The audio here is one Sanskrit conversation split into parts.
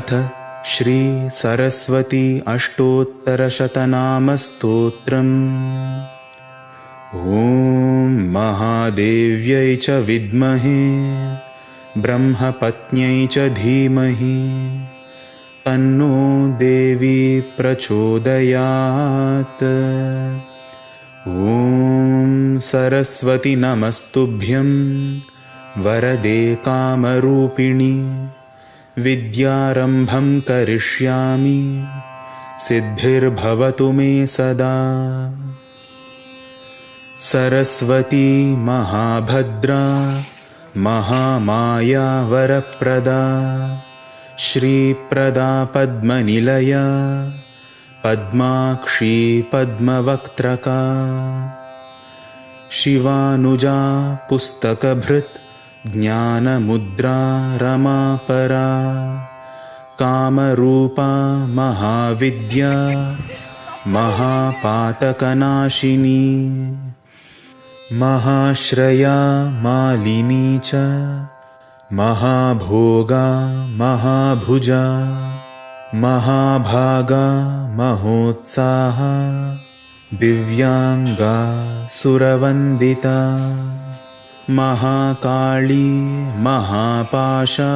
अथ श्री सरस्वती अष्टोत्तरशतनामस्तोत्रम्। ॐ महादेव्यै च विद्महे ब्रह्मपत्न्यै च धीमहि तन्नो देवी प्रचोदयात्। ॐ सरस्वती नमस्तुभ्यं वरदे कामरूपिणि विद्यारम्भं करिष्यामि सिद्धिर्भवतु मे सदा। सरस्वती महाभद्रा महामाया वरप्रदा श्रीप्रदा पद्मनिलया पद्माक्षी पद्मवक्त्रका शिवानुजा पुस्तकभृत् ज्ञानमुद्रा रमापरा कामरूपा महाविद्या महापातकनाशिनी महाश्रया मालिनी च महाभोगा महाभुजा महाभागा महोत्साहा दिव्यांगा सुरवन्दिता महाकाली महापाशा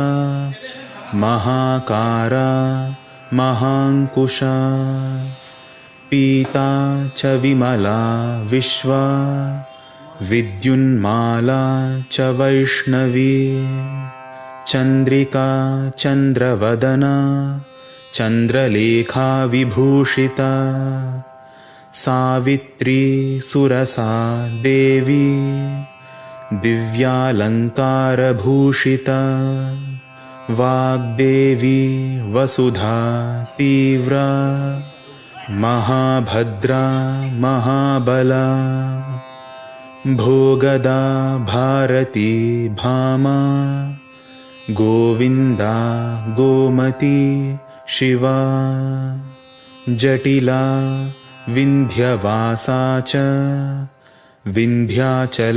महाकारा महांकुशा पीता च विमला विश्वा विद्युन्माला च वैष्णवी चन्द्रिका चन्द्रवदना चन्द्रलेखा विभूषिता सावित्री सुरसा देवी दिव्यालङ्कारभूषिता वाग्देवी वसुधा तीव्रा महाभद्रा महाबला भोगदा भारती भामा गोविन्दा गोमती शिवा जटिला विन्ध्यवासा च विन्ध्याचलविराजिता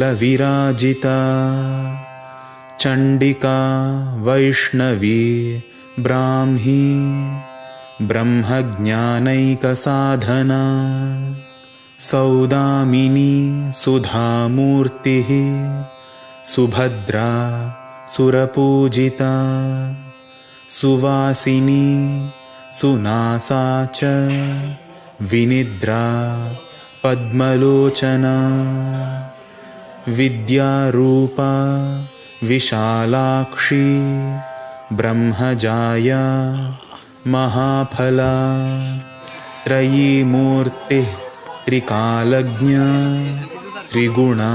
चण्डिका वैष्णवी ब्राह्मी ब्रह्मज्ञानैकसाधना सौदामिनी सुधामूर्तिः सुभद्रा सुरपूजिता सुवासिनी सुनासा च विनिद्रा पद्मलोचना विद्यारूपा विशालाक्षी ब्रह्मजाया महाफला त्रयीमूर्तिः त्रिकालज्ञा त्रिगुणा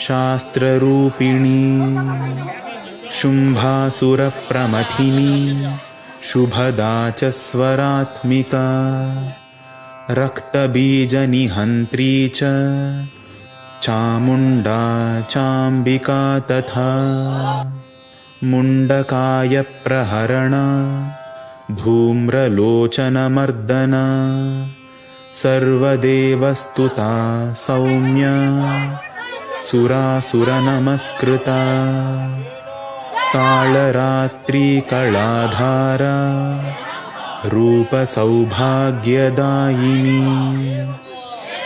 शास्त्ररूपिणी शुम्भासुरप्रमथिनी शुभदा च स्वरात्मिका रक्तबीजनिहन्त्री च चामुण्डा चाम्बिका तथा मुण्डकायप्रहरणा धूम्रलोचनमर्दना सर्वदेवस्तुता सौम्या सुरासुरनमस्कृता कालरात्रिकलाधारा रूपसौभाग्यदायिनी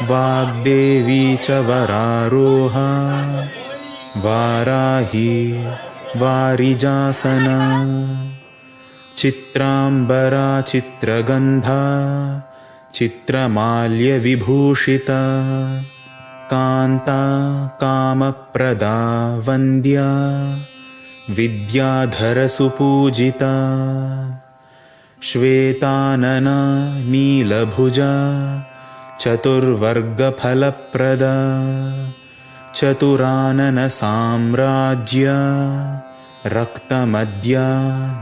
वाग्देवी च वरारोहा वाराही वारिजासना चित्राम्बरा चित्रगन्धा चित्रमाल्यविभूषिता कान्ता कामप्रदा वन्द्या विद्याधरसुपूजिता श्वेतानना नीलभुजा चतुर्वर्गफलप्रदा चतुराननसाम्राज्या रक्तमद्या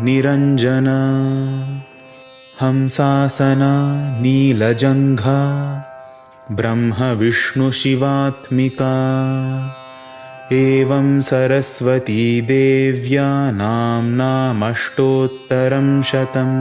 निरञ्जना हंसासना नीलजङ्घा ब्रह्मविष्णुशिवात्मिका एवं सरस्वती देव्या नाम्नामष्टोत्तरं शतम्।